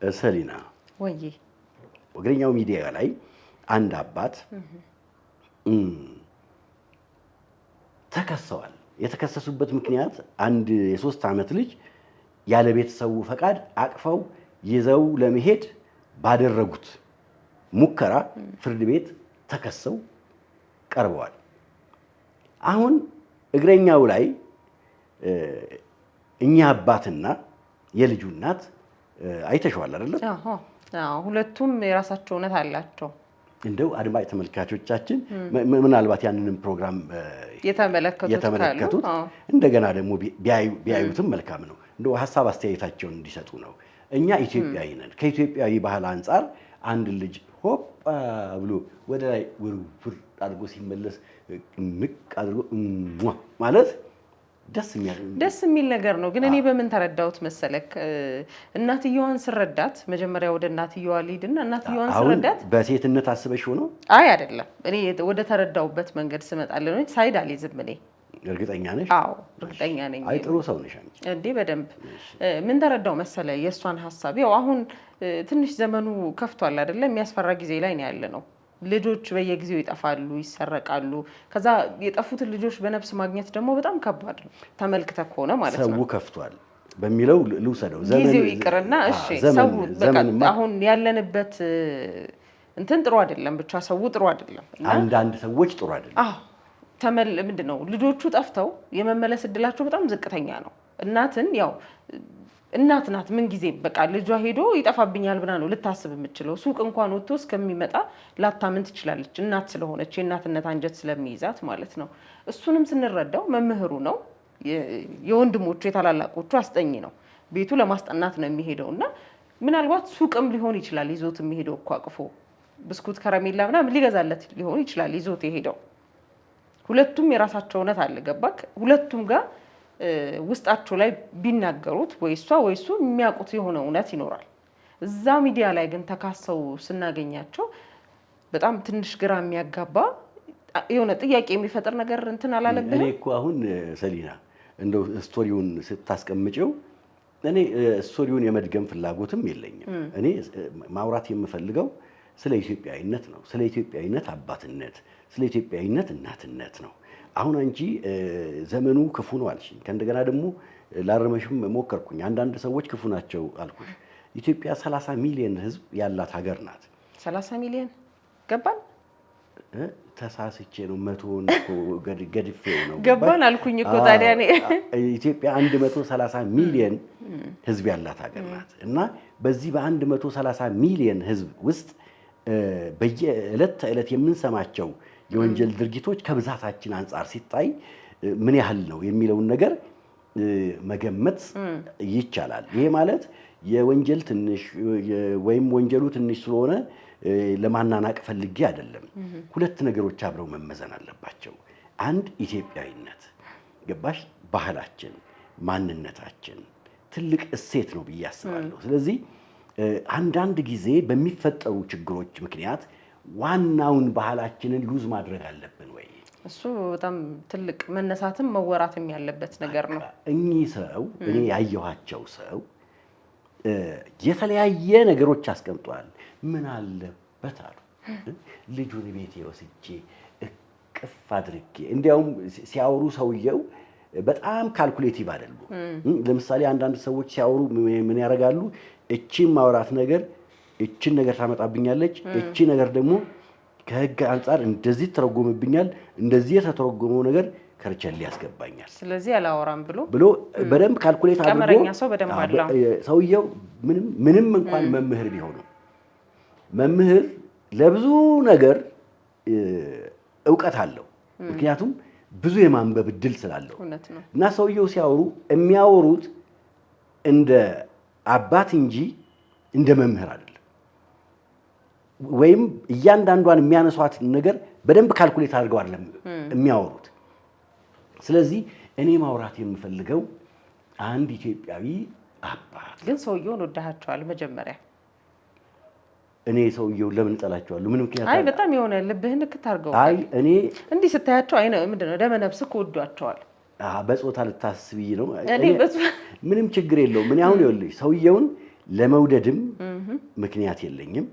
ሰሊና ወይ ወግረኛው ሚዲያ ላይ አንድ አባት ተከሰዋል። የተከሰሱበት ምክንያት አንድ የ3 ዓመት ልጅ ያለ ቤተሰቡ ፈቃድ አቅፈው ይዘው ለመሄድ ባደረጉት ሙከራ ፍርድ ቤት ተከሰው ቀርበዋል። አሁን እግረኛው ላይ እኛ አባትና የልጁ እናት አይተሽዋል አይደል? አዎ ሁለቱም የራሳቸው እውነት አላቸው። እንደው አድማጭ ተመልካቾቻችን ምናልባት ያንንም ፕሮግራም የተመለከቱት እንደገና ደግሞ ቢያዩትም መልካም ነው። እንደው ሐሳብ አስተያየታቸውን እንዲሰጡ ነው። እኛ ኢትዮጵያዊ ነን። ከኢትዮጵያዊ ባህል አንፃር አንድ ልጅ ሆፕ ብሎ ወደ ላይ ውርውር አድርጎ ሲመለስ ንቅ አድርጎ ማለት ደስ የሚል ነገር ነው። ግን እኔ በምን ተረዳሁት መሰለክ? እናትየዋን ስረዳት መጀመሪያ ወደ እናትየዋ ልሂድና እናትየዋን ስረዳት በሴትነት አስበሽ ነው? አይ አይደለም። እኔ ወደ ተረዳሁበት መንገድ ስመጣለህ ነው። ሳይድ አልይዝም እኔ። እርግጠኛ ነሽ? አዎ እርግጠኛ ነኝ። አይ ጥሩ ሰው ነሽ አንቺ። እንዴ በደንብ ምን ተረዳው መሰለ የእሷን ሀሳብ። ያው አሁን ትንሽ ዘመኑ ከፍቷል አይደለ? የሚያስፈራ ጊዜ ላይ ነው ያለ ነው። ልጆች በየጊዜው ይጠፋሉ፣ ይሰረቃሉ። ከዛ የጠፉትን ልጆች በነፍስ ማግኘት ደግሞ በጣም ከባድ ነው። ተመልክተህ ከሆነ ማለት ነው። ሰው ከፍቷል በሚለው ልውሰደው። ጊዜው ይቅርና እሺ፣ ሰው በቃ አሁን ያለንበት እንትን ጥሩ አይደለም። ብቻ ሰው ጥሩ አይደለም። አንዳንድ ሰዎች ጥሩ አይደለም። አዎ ምንድነው ልጆቹ ጠፍተው የመመለስ እድላቸው በጣም ዝቅተኛ ነው። እናትን ያው እናት ናት ምን ጊዜ በቃ ልጇ ሄዶ ይጠፋብኛል ብላ ነው ልታስብ የምትችለው። ሱቅ እንኳን ወጥቶ እስከሚመጣ ላታምን ትችላለች፣ እናት ስለሆነች የእናትነት አንጀት ስለሚይዛት ማለት ነው። እሱንም ስንረዳው መምህሩ ነው፣ የወንድሞቹ የታላላቆቹ አስጠኝ ነው። ቤቱ ለማስጠናት ነው የሚሄደው እና ምናልባት ሱቅም ሊሆን ይችላል ይዞት የሚሄደው እኮ አቅፎ ብስኩት ከረሜላ ምናምን ሊገዛለት ሊሆን ይችላል ይዞት የሄደው። ሁለቱም የራሳቸው እውነት አለ ገባክ? ሁለቱም ጋር ውስጣቸው ላይ ቢናገሩት ወይ እሷ ወይ እሱ የሚያውቁት የሆነ እውነት ይኖራል። እዛ ሚዲያ ላይ ግን ተካሰው ስናገኛቸው በጣም ትንሽ ግራ የሚያጋባ የሆነ ጥያቄ የሚፈጥር ነገር እንትን አላለብህም? እኔ እኮ አሁን ሰሊና እንደው ስቶሪውን ስታስቀምጪው እኔ ስቶሪውን የመድገም ፍላጎትም የለኝም። እኔ ማውራት የምፈልገው ስለ ኢትዮጵያዊነት ነው። ስለ ኢትዮጵያዊነት አባትነት፣ ስለ ኢትዮጵያዊነት እናትነት ነው። አሁን አንቺ ዘመኑ ክፉ ነው አልሽኝ። ከእንደገና ደግሞ ላረመሽም ሞከርኩኝ። አንዳንድ ሰዎች ክፉ ናቸው አልኩሽ። ኢትዮጵያ 30 ሚሊዮን ሕዝብ ያላት ሀገር ናት። 30 ሚሊዮን ገባን? ተሳስቼ ነው 100ን እኮ ገድፌው ነው ገባን አልኩኝ እኮ ታዲያ እኔ ኢትዮጵያ 130 ሚሊዮን ሕዝብ ያላት ሀገር ናት እና በዚህ በ130 ሚሊዮን ሕዝብ ውስጥ በየዕለት ተዕለት የምንሰማቸው የወንጀል ድርጊቶች ከብዛታችን አንጻር ሲታይ ምን ያህል ነው የሚለውን ነገር መገመት ይቻላል። ይሄ ማለት የወንጀል ትንሽ ወይም ወንጀሉ ትንሽ ስለሆነ ለማናናቅ ፈልጌ አይደለም። ሁለት ነገሮች አብረው መመዘን አለባቸው። አንድ ኢትዮጵያዊነት ገባሽ፣ ባህላችን፣ ማንነታችን ትልቅ እሴት ነው ብዬ አስባለሁ። ስለዚህ አንዳንድ ጊዜ በሚፈጠሩ ችግሮች ምክንያት ዋናውን ባህላችንን ዩዝ ማድረግ አለብን ወይ? እሱ በጣም ትልቅ መነሳትም መወራትም ያለበት ነገር ነው። እኚህ ሰው እኔ ያየኋቸው ሰው የተለያየ ነገሮች አስቀምጧል። ምን አለበት አሉ ልጁን ቤቴ ወስጄ እቅፍ አድርጌ። እንዲያውም ሲያወሩ ሰውየው በጣም ካልኩሌቲቭ አይደሉም። ለምሳሌ አንዳንድ ሰዎች ሲያወሩ ምን ያደርጋሉ? እቺን ማውራት ነገር እቺን ነገር ታመጣብኛለች፣ እቺ ነገር ደግሞ ከህግ አንፃር እንደዚህ ተረጎምብኛል፣ እንደዚህ የተተረጎመው ነገር ከርቸል ያስገባኛል። ስለዚህ አላወራም ብሎ በደንብ ካልኩሌት አድርጎ ቀመረኛ ሰው በደንብ አለው ሰውየው። ምንም እንኳን መምህር ቢሆኑ መምህር ለብዙ ነገር እውቀት አለው። ምክንያቱም ብዙ የማንበብ እድል ስላለው እና ሰውየው ሲያወሩ የሚያወሩት እንደ አባት እንጂ እንደ መምህር አይደለም። ወይም እያንዳንዷን የሚያነሷት ነገር በደንብ ካልኩሌት አድርገው አይደለም የሚያወሩት። ስለዚህ እኔ ማውራት የምፈልገው አንድ ኢትዮጵያዊ አባት ግን ሰውየውን ወዳሃቸዋል መጀመሪያ። እኔ ሰውየው ለምን ጠላቸዋለሁ? ምን ምክንያት? አይ በጣም የሆነ ልብህን ልክታርገው። አይ እኔ እንዲህ ስታያቸው አይ ምንድነው ደመ ነፍስህ ወዷቸዋል። በጾታ ልታስብይ ነው። ምንም ችግር የለውም። ምን አሁን ይኸውልሽ ሰውየውን ለመውደድም ምክንያት የለኝም፣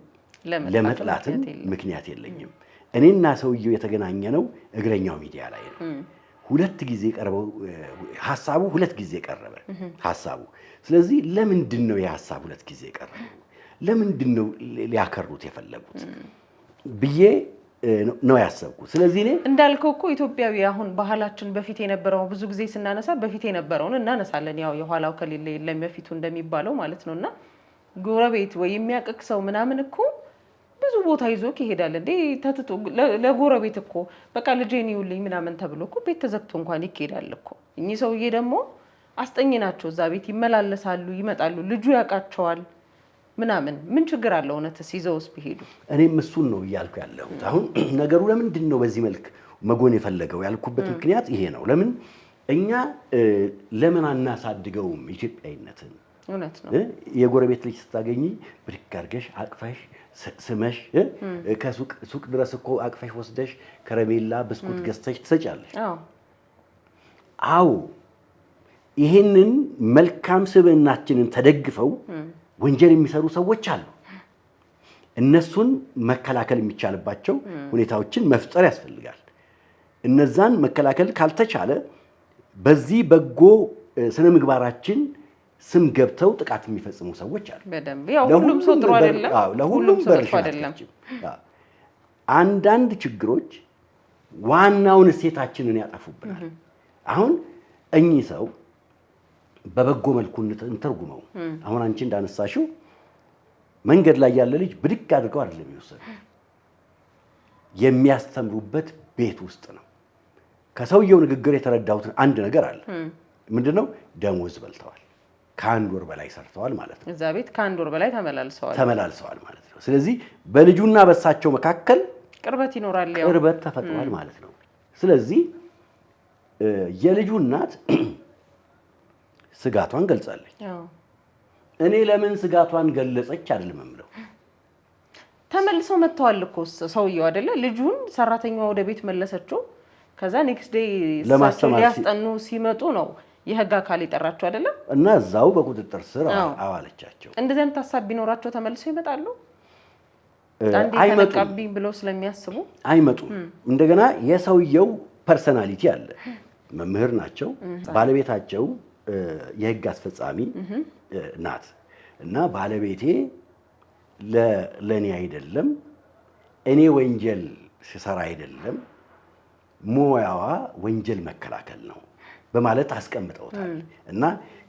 ለመጥላትም ምክንያት የለኝም። እኔና ሰውየው የተገናኘነው እግረኛው ሚዲያ ላይ ነው። ሁለት ጊዜ ቀርበው ሐሳቡ ሁለት ጊዜ ቀረበ ሐሳቡ። ስለዚህ ለምንድን ነው የሐሳብ ሁለት ጊዜ ቀረበው? ለምንድን ነው ሊያከሩት የፈለጉት ብዬ ነው ያሰብኩት። ስለዚህ እኔ እንዳልከው እኮ ኢትዮጵያዊ አሁን ባህላችን በፊት የነበረው ብዙ ጊዜ ስናነሳ በፊት የነበረውን እናነሳለን። ያው የኋላው ከሌለ የለም የፊቱ እንደሚባለው ማለት ነውና ጎረቤት ወይ የሚያቀቅ ሰው ምናምን እኮ ብዙ ቦታ ይዞክ ይሄዳል እንዴ ተትቶ ለጎረቤት እኮ በቃ ልጄን ይውልኝ ምናምን ተብሎ እኮ ቤት ተዘግቶ እንኳን ይኬዳል እኮ። እኚህ ሰውዬ ደግሞ አስጠኝ ናቸው። እዛ ቤት ይመላለሳሉ፣ ይመጣሉ፣ ልጁ ያውቃቸዋል ምናምን ምን ችግር አለው? እውነትስ ይዘውስ ቢሄዱ? እኔም እሱን ነው እያልኩ ያለሁት። አሁን ነገሩ ለምንድን ነው በዚህ መልክ መጎን የፈለገው ያልኩበት ምክንያት ይሄ ነው። ለምን እኛ ለምን አናሳድገውም ኢትዮጵያዊነትን? እውነት ነው። የጎረቤት ልጅ ስታገኝ ብድግ አድርገሽ አቅፈሽ ስመሽ ከሱቅ ድረስ እኮ አቅፈሽ ወስደሽ ከረሜላ ብስኩት ገዝተሽ ትሰጫለሽ። አዎ ይሄንን መልካም ስብዕናችንን ተደግፈው ወንጀል የሚሰሩ ሰዎች አሉ። እነሱን መከላከል የሚቻልባቸው ሁኔታዎችን መፍጠር ያስፈልጋል። እነዛን መከላከል ካልተቻለ በዚህ በጎ ስነ ምግባራችን ስም ገብተው ጥቃት የሚፈጽሙ ሰዎች አሉ። በደንብ ያው ሁሉም ሰው ጥሩ አይደለም። ለሁሉም ሰው ጥሩ አይደለም። አንዳንድ ችግሮች ዋናውን እሴታችንን ያጠፉብናል። አሁን እኚህ ሰው በበጎ መልኩ እንተርጉመው። አሁን አንቺ እንዳነሳሽው መንገድ ላይ ያለ ልጅ ብድግ አድርገው አይደለም የሚወሰዱት፣ የሚያስተምሩበት ቤት ውስጥ ነው። ከሰውየው ንግግር የተረዳሁት አንድ ነገር አለ። ምንድነው? ደሞዝ በልተዋል፣ ከአንድ ወር በላይ ሰርተዋል ማለት ነው። እዛ ቤት ከአንድ ወር በላይ ተመላልሰዋል ማለት ነው። ስለዚህ በልጁና በሳቸው መካከል ቅርበት ይኖራል፣ ቅርበት ተፈጥሯል ማለት ነው። ስለዚህ የልጁ እናት ስጋቷን ገልጻለች። እኔ ለምን ስጋቷን ገለጸች አይደለም የምለው። ተመልሰው መጥተዋል እኮ ሰውየው አይደለ? ልጁን ሰራተኛዋ ወደ ቤት መለሰችው። ከዛ ኔክስት ዴይ እሳቸው ሊያስጠኑ ሲመጡ ነው የህግ አካል የጠራቸው አይደለም? እና እዛው በቁጥጥር ስር አዋለቻቸው። እንደዚህ አይነት ሀሳብ ቢኖራቸው ተመልሰው ይመጣሉ? አይመጡም ብለው ስለሚያስቡ አይመጡም። እንደገና የሰውየው ፐርሰናሊቲ አለ። መምህር ናቸው። ባለቤታቸው የህግ አስፈጻሚ ናት። እና ባለቤቴ ለኔ አይደለም፣ እኔ ወንጀል ሲሰራ አይደለም፣ ሙያዋ ወንጀል መከላከል ነው በማለት አስቀምጠውታል። እና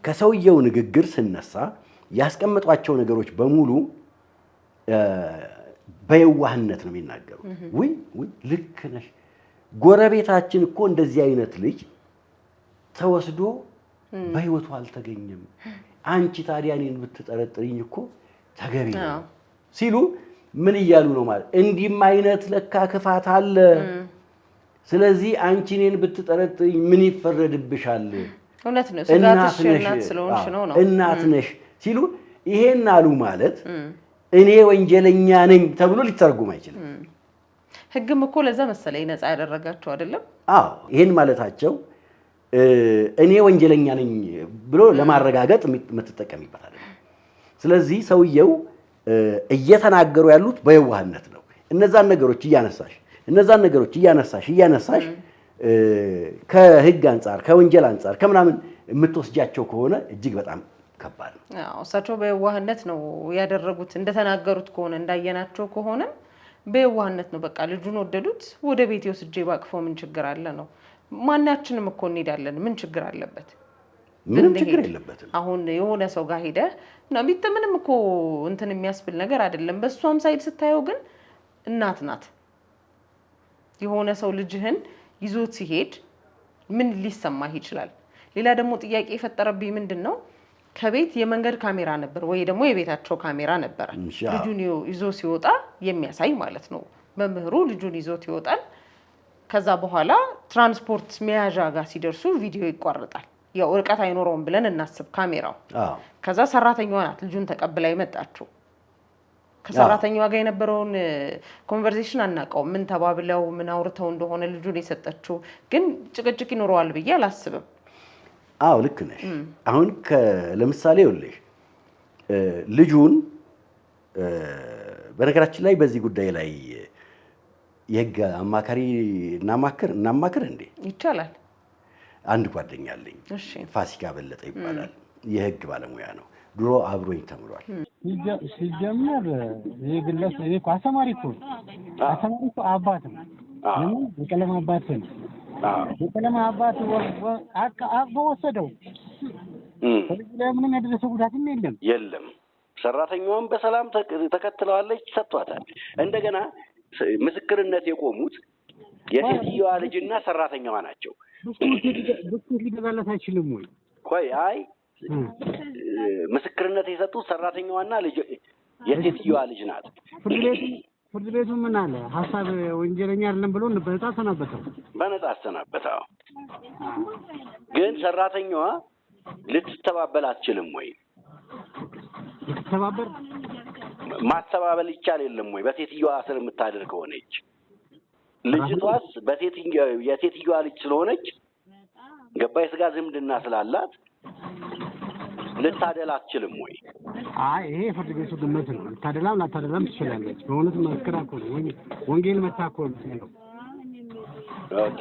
ከሰውየው ንግግር ስነሳ ያስቀምጧቸው ነገሮች በሙሉ በየዋህነት ነው የሚናገሩት። ውይ ልክ ነሽ፣ ጎረቤታችን እኮ እንደዚህ አይነት ልጅ ተወስዶ በህይወቱ አልተገኘም፣ አንቺ ታዲያ እኔን ብትጠረጥሪኝ እኮ ተገቢ ነው ሲሉ ምን እያሉ ነው ማለት? እንዲህም አይነት ለካ ክፋት አለ። ስለዚህ አንቺ እኔን ብትጠረጥሪኝ ምን ይፈረድብሻል? እውነት ነው፣ ስጋትሽ እናት ስለሆንሽ ነው ነው እናት ነሽ ሲሉ ይሄን አሉ ማለት እኔ ወንጀለኛ ነኝ ተብሎ ሊተረጉም አይችልም። ህግም እኮ ለዛ መሰለኝ ነፃ ያደረጋቸው አይደለም? አዎ ይሄን ማለታቸው እኔ ወንጀለኛ ነኝ ብሎ ለማረጋገጥ የምትጠቀሚበት አይደለም። ስለዚህ ሰውየው እየተናገሩ ያሉት በየዋህነት ነው። እነዛን ነገሮች እያነሳሽ ከህግ አንጻር ከወንጀል አንጻር ከምናምን የምትወስጃቸው ከሆነ እጅግ በጣም ከባድ ነው። እሳቸው በየዋህነት ነው ያደረጉት። እንደተናገሩት ከሆነ እንዳየናቸው ከሆነም በየዋህነት ነው። በቃ ልጁን ወደዱት። ወደ ቤት ወስጄ ባቅፈው ምን ችግር አለ ነው። ማናችንም እኮ እንሄዳለን። ምን ችግር አለበት? ምንም ችግር የለበትም። አሁን የሆነ ሰው ጋር ሄደ እና ቢት ምንም እኮ እንትን የሚያስብል ነገር አይደለም። በሷም ሳይድ ስታየው ግን እናት ናት። የሆነ ሰው ልጅህን ይዞት ሲሄድ ምን ሊሰማህ ይችላል? ሌላ ደግሞ ጥያቄ የፈጠረብኝ ምንድነው ከቤት የመንገድ ካሜራ ነበር ወይ ደግሞ የቤታቸው ካሜራ ነበር ልጁን ይዞ ሲወጣ የሚያሳይ ማለት ነው። መምህሩ ልጁን ይዞት ይወጣል። ከዛ በኋላ ትራንስፖርት መያዣ ጋር ሲደርሱ ቪዲዮ ይቋረጣል። ያው ርቀት አይኖረውም ብለን እናስብ ካሜራው። ከዛ ሰራተኛዋ ናት ልጁን ተቀብላ የመጣችው። ከሰራተኛዋ ጋር የነበረውን ኮንቨርሴሽን አናውቀውም። ምን ተባብለው ምን አውርተው እንደሆነ ልጁን የሰጠችው ግን ጭቅጭቅ ይኖረዋል ብዬ አላስብም። አዎ ልክ ነሽ። አሁን ለምሳሌ ይኸውልሽ ልጁን በነገራችን ላይ በዚህ ጉዳይ ላይ የህግ አማካሪ እናማክር እንዴ? ይቻላል። አንድ ጓደኛ አለኝ፣ ፋሲካ በለጠ ይባላል። የህግ ባለሙያ ነው። ድሮ አብሮኝ ተምሯል። ሲጀመር ይሄ ግለሰብ ይሄ አስተማሪ እኮ አባት ነው። የቀለም አባት ነው። የቀለም አባት በወሰደው ምንም ያደረሰው ጉዳትም የለም። ሰራተኛዋን በሰላም ተከትለዋለች፣ ሰጥቷታል። እንደገና ምስክርነት የቆሙት የሴትዮዋ ልጅና ሰራተኛዋ ናቸው። ብስኩት ሊገዛላት አይችልም ወይ? ቆይ አይ ምስክርነት የሰጡት ሰራተኛዋና የሴትዮዋ ልጅ ናት። ፍርድ ቤቱ ምን አለ? ሀሳብ ወንጀለኛ አይደለም ብሎ በነጻ አሰናበተው። በነጻ አሰናበተው። ግን ሰራተኛዋ ልትተባበል አትችልም ወይ? ልትተባበር ማተባበል ይቻል የለም ወይ? በሴትዮዋ ስር የምታድር ከሆነች ልጅቷስ የሴትዮዋ ልጅ ስለሆነች ገባ የስጋ ዝምድና ስላላት ልታደላ አትችልም ወይ? አይ ይሄ ፍርድ ቤቱ ግምት ነው። ልታደላም ላታደላም ትችላለች። በእውነት መስከራ እኮ ነው። ወንጌል መታ እኮ ነው። ኦኬ።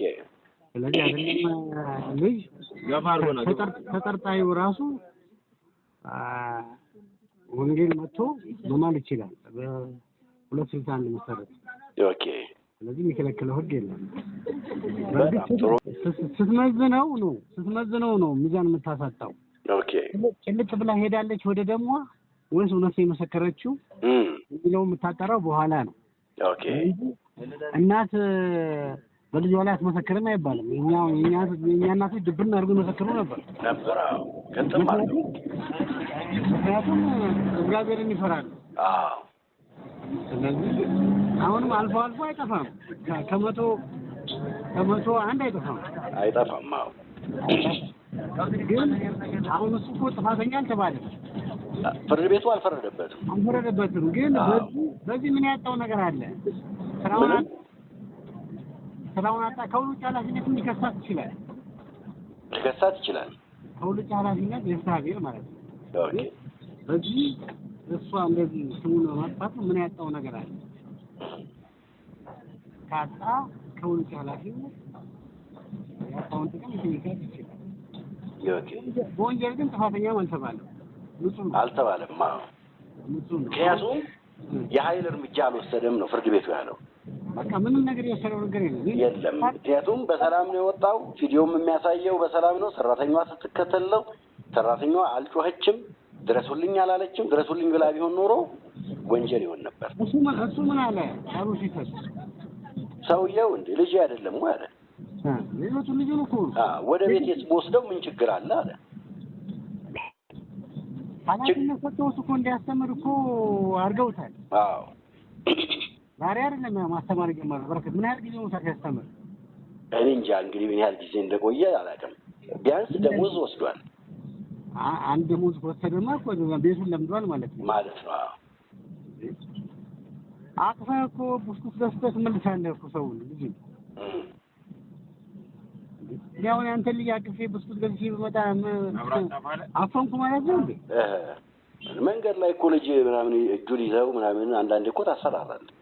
ስለዚህ አይደለም ልጅ ተጠርጣሪው ራሱ ወንጌል መጥቶ መማል ይችላል በ261 መሰረት። ኦኬ። ስለዚህ የሚከለክለው ህግ የለም። ስትመዝነው ነው ሚዛን የምታሳጣው። ኦኬ። ጭልጥ ብላ ሄዳለች ወደ ደሟ ወይስ እውነት የመሰከረችው የሚለው የምታጠራው በኋላ ነው። ኦኬ። እናት በልጇ ላይ አትመሰክርም አይባልም። የኛ እናቶች ድብና አድርገው መሰክሩ ነበር። ምክንያቱም እግዚአብሔርን ይፈራሉ። ስለዚህ አሁንም አልፎ አይጠፋም። ከመቶ አንድ አይጠፋም። አዎ ግን አሁን እሱ እኮ ጥፋተኛ አልተባለም። ፍርድ ቤቱ አልፈረደበትም። ግን በዚህ ምን ያጣው ነገር አለ? ስራውን አጣ። ከሁሉ ውጭ ኃላፊነት ሊከሳት ይችላል። ከሁሉ ውጭ ኃላፊነት የፍትሐ ማለት ነው። ኦኬ። በዚህ እሷ እንደዚህ ስሙን ማጥፋት ምን ያጣው ነገር አለ? ካጣ ከሁሉ ውጭ ኃላፊነት ያጣውን ጥቅም ሊከሳት ይችላል። ኦኬ። በወንጀል ግን ጥፋተኛም አልተባለም። አልተባለም። ምክንያቱም የኃይል እርምጃ አልወሰደም ነው ፍርድ ቤቱ ያለው። በቃ ምንም ነገር የወሰደው ነገር የለም። ምክንያቱም በሰላም ነው የወጣው። ቪዲዮም የሚያሳየው በሰላም ነው። ሰራተኛዋ ስትከተለው ሰራተኛዋ አልጮኸችም፣ ድረሱልኝ አላለችም። ድረሱልኝ ብላ ቢሆን ኖሮ ወንጀል ይሆን ነበር። እሱ ምን አለ? አሩሲፈስ ሰውየው እንደ ልጅ አይደለም ወይ አለ። ሌሎቹ ልጅን እኮ ወደ ቤት ወስደው ምን ችግር አለ አለ። ኃላፊነት ሰጥተው እኮ እንዲያስተምር እኮ አድርገውታል። አዎ ዛሬ አይደለም ማስተማር ጀመረ። በረከት ምን ያህል ጊዜ ነው ሲያስተምር? እኔ እንጃ እንግዲህ ምን ያህል ጊዜ እንደቆየ አላውቅም። ቢያንስ ደሞዝ ወስዷል። አንድ ደሞዝ ወሰደማ እኮ ቤቱን ለምዷል ማለት ነው። አቅፈህ እኮ ብስኩት ገዝተህ ትመልሳለህ እኮ ሰውን ልጅ ያው አንተ ልጅ አቅፌ ብስኩት ገዝቼ ብመጣ አፈንኩ ማለት ነው እንዴ? መንገድ ላይ እኮ ልጅ ምናምን እጁን ይዘው ምናምን አንዳንዴ እኮ ታስፈራራለህ።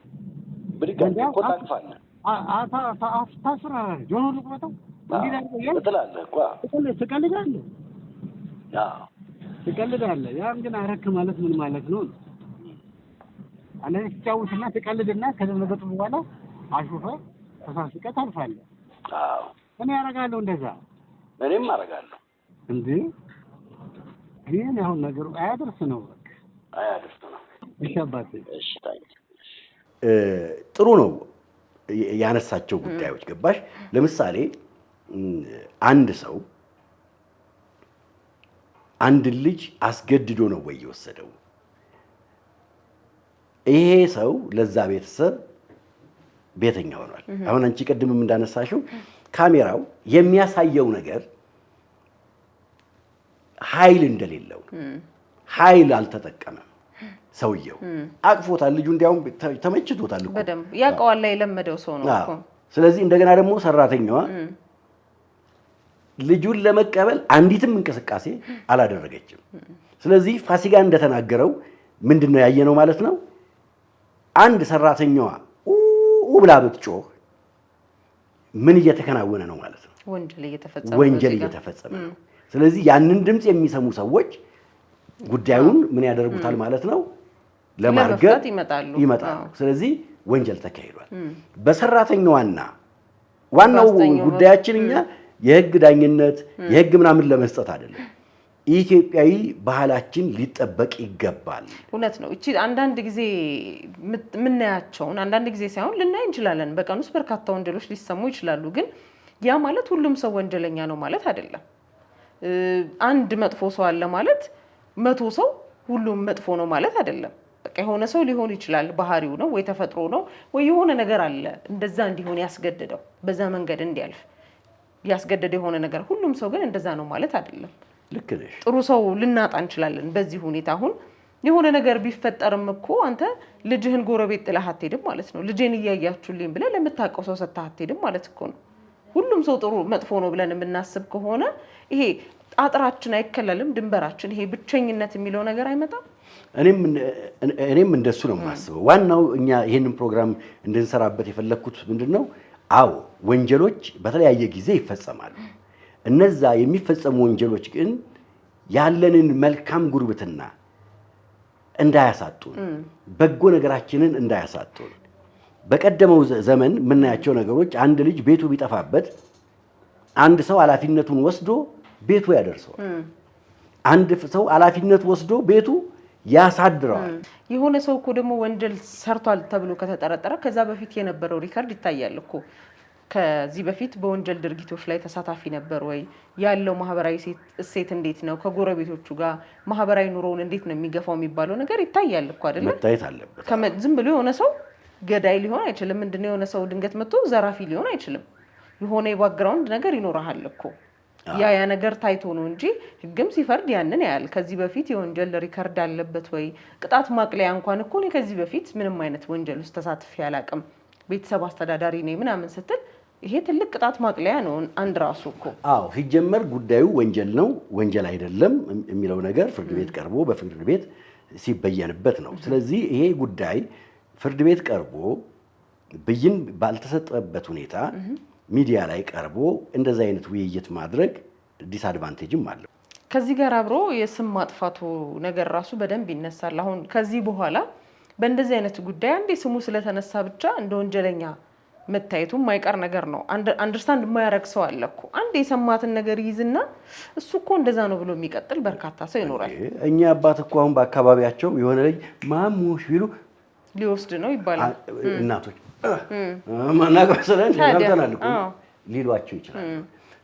ብድጋሚ እኮ ታቅፋለህ። ታስፈራራለህ። ጆሮ ልቁረጠው እንዲህ ትላለህ እኮ ትቀልዳለህ። ትቀልዳለህ። ያም ግን አረክ ማለት ምን ማለት ነው? አንተ ትጫወትና ትቀልድና ከደረገጡ በኋላ አሹፈህ ተሳስቀህ ታልፋለህ። አዎ እኔ አደርጋለሁ እንደዛ። እኔም አደርጋለሁ እንዴ። ግን አሁን ነገሩ አያደርስ ነው። እሺ አባቴ፣ እሺ ጥሩ ነው ያነሳቸው ጉዳዮች ገባሽ። ለምሳሌ አንድ ሰው አንድ ልጅ አስገድዶ ነው ወይ የወሰደው? ይሄ ሰው ለዛ ቤተሰብ ቤተኛ ሆኗል። አሁን አንቺ ቀድምም እንዳነሳሽው ካሜራው የሚያሳየው ነገር ኃይል እንደሌለው ኃይል አልተጠቀመም። ሰውየው አቅፎታል። ልጁ እንዲያውም ተመችቶታል እኮ በደምብ ያውቀዋል። የለመደው ሰው ነው እኮ። ስለዚህ እንደገና ደግሞ ሰራተኛዋ ልጁን ለመቀበል አንዲትም እንቅስቃሴ አላደረገችም። ስለዚህ ፋሲካ እንደተናገረው ምንድነው ያየነው ማለት ነው? አንድ ሰራተኛዋ ብላ ብትጮህ ምን እየተከናወነ ነው ማለት ነው? ወንጀል እየተፈጸመ ነው። ስለዚህ ያንን ድምፅ የሚሰሙ ሰዎች ጉዳዩን ምን ያደርጉታል ማለት ነው? ለማርገብ ይመጣሉ። ስለዚህ ወንጀል ተካሂዷል። በሰራተኛዋና ዋናው ጉዳያችን እኛ የህግ ዳኝነት የህግ ምናምን ለመስጠት አይደለም። ኢትዮጵያዊ ባህላችን ሊጠበቅ ይገባል። እውነት ነው። እቺ አንዳንድ ጊዜ የምናያቸውን አንዳንድ ጊዜ ሳይሆን ልናይ እንችላለን። በቀን ውስጥ በርካታ ወንጀሎች ሊሰሙ ይችላሉ። ግን ያ ማለት ሁሉም ሰው ወንጀለኛ ነው ማለት አይደለም። አንድ መጥፎ ሰው አለ ማለት 100 ሰው ሁሉም መጥፎ ነው ማለት አይደለም። በቃ የሆነ ሰው ሊሆን ይችላል፣ ባህሪው ነው ወይ ተፈጥሮ ነው ወይ የሆነ ነገር አለ እንደዛ እንዲሆን ያስገደደው በዛ መንገድ እንዲያልፍ ያስገደደ የሆነ ነገር። ሁሉም ሰው ግን እንደዛ ነው ማለት አይደለም። ልክ ነሽ። ጥሩ ሰው ልናጣ እንችላለን በዚህ ሁኔታ። አሁን የሆነ ነገር ቢፈጠርም እኮ አንተ ልጅህን ጎረቤት ጥለህ አትሄድም ማለት ነው። ልጄን እያያችሁልኝ ብለህ ለምታውቀው ሰው ሰጥተህ አትሄድም ማለት እኮ ነው። ሁሉም ሰው ጥሩ መጥፎ ነው ብለን የምናስብ ከሆነ ይሄ አጥራችን አይከለልም፣ ድንበራችን ይሄ ብቸኝነት የሚለው ነገር አይመጣም። እኔም እንደሱ ነው የማስበው። ዋናው እኛ ይህንን ፕሮግራም እንድንሰራበት የፈለግኩት ምንድን ነው? አዎ ወንጀሎች በተለያየ ጊዜ ይፈጸማሉ። እነዛ የሚፈጸሙ ወንጀሎች ግን ያለንን መልካም ጉርብትና እንዳያሳጡን፣ በጎ ነገራችንን እንዳያሳጡን። በቀደመው ዘመን የምናያቸው ነገሮች አንድ ልጅ ቤቱ ቢጠፋበት አንድ ሰው ኃላፊነቱን ወስዶ ቤቱ ያደርሰዋል። አንድ ሰው ኃላፊነት ወስዶ ቤቱ ያሳድረዋል። የሆነ ሰው እኮ ደግሞ ወንጀል ሰርቷል ተብሎ ከተጠረጠረ ከዛ በፊት የነበረው ሪከርድ ይታያል እኮ። ከዚህ በፊት በወንጀል ድርጊቶች ላይ ተሳታፊ ነበር ወይ? ያለው ማህበራዊ እሴት እንዴት ነው? ከጎረቤቶቹ ጋር ማህበራዊ ኑሮውን እንዴት ነው የሚገፋው የሚባለው ነገር ይታያል እኮ አይደለ? መታየት አለበት። ዝም ብሎ የሆነ ሰው ገዳይ ሊሆን አይችልም። ምንድነው የሆነ ሰው ድንገት መጥቶ ዘራፊ ሊሆን አይችልም። የሆነ የባክግራውንድ ነገር ይኖርሃል እኮ። ያ ነገር ታይቶ ነው እንጂ ህግም ሲፈርድ ያንን ያያል። ከዚህ በፊት የወንጀል ሪከርድ አለበት ወይ? ቅጣት ማቅለያ እንኳን እኮ እኔ ከዚህ በፊት ምንም አይነት ወንጀል ውስጥ ተሳትፌ አላውቅም፣ ቤተሰብ አስተዳዳሪ ነኝ ምናምን ስትል ይሄ ትልቅ ቅጣት ማቅለያ ነው አንድ ራሱ እኮ። አዎ ሲጀመር ጉዳዩ ወንጀል ነው ወንጀል አይደለም የሚለው ነገር ፍርድ ቤት ቀርቦ በፍርድ ቤት ሲበየንበት ነው። ስለዚህ ይሄ ጉዳይ ፍርድ ቤት ቀርቦ ብይን ባልተሰጠበት ሁኔታ ሚዲያ ላይ ቀርቦ እንደዚህ አይነት ውይይት ማድረግ ዲስአድቫንቴጅም አለው። ከዚህ ጋር አብሮ የስም ማጥፋቱ ነገር ራሱ በደንብ ይነሳል። አሁን ከዚህ በኋላ በእንደዚህ አይነት ጉዳይ አንዴ ስሙ ስለተነሳ ብቻ እንደ ወንጀለኛ መታየቱ የማይቀር ነገር ነው። አንደርስታንድ የማያረግ ሰው አለ እኮ። አንድ የሰማትን ነገር ይዝና እሱ እኮ እንደዛ ነው ብሎ የሚቀጥል በርካታ ሰው ይኖራል። እኛ አባት እኮ አሁን በአካባቢያቸው የሆነ ልጅ ማሙሽ ቢሉ ሊወስድ ነው ይባላል። እናቶች ማናቀሰለን ያንተናል እኮ ሊሏቸው ይችላል።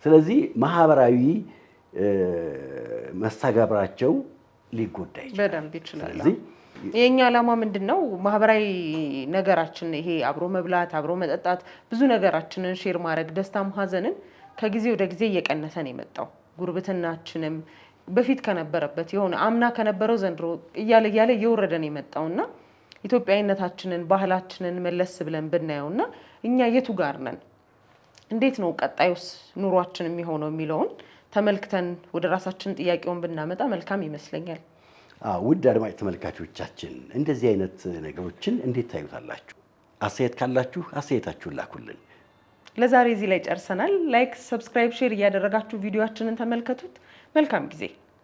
ስለዚህ ማህበራዊ መስተጋብራቸው ሊጎዳ ይችላል። በደንብ ይችላል። የኛ ዓላማ ምንድነው? ማህበራዊ ነገራችን ይሄ አብሮ መብላት፣ አብሮ መጠጣት፣ ብዙ ነገራችንን ሼር ማድረግ፣ ደስታም ሀዘንን ከጊዜ ወደ ጊዜ እየቀነሰ ነው የመጣው። ጉርብትናችንም በፊት ከነበረበት የሆነ አምና ከነበረው ዘንድሮ እያለ እየወረደ ነው የመጣውና ኢትዮጵያዊነታችንን ባህላችንን መለስ ብለን ብናየውና እኛ የቱ ጋር ነን፣ እንዴት ነው ቀጣዩስ ኑሯችን የሚሆነው የሚለውን ተመልክተን ወደ ራሳችን ጥያቄውን ብናመጣ መልካም ይመስለኛል። ውድ አድማጭ ተመልካቾቻችን እንደዚህ አይነት ነገሮችን እንዴት ታዩታላችሁ? አስተያየት ካላችሁ አስተያየታችሁን ላኩልን። ለዛሬ እዚህ ላይ ጨርሰናል። ላይክ፣ ሰብስክራይብ፣ ሼር እያደረጋችሁ ቪዲዮአችንን ተመልከቱት። መልካም ጊዜ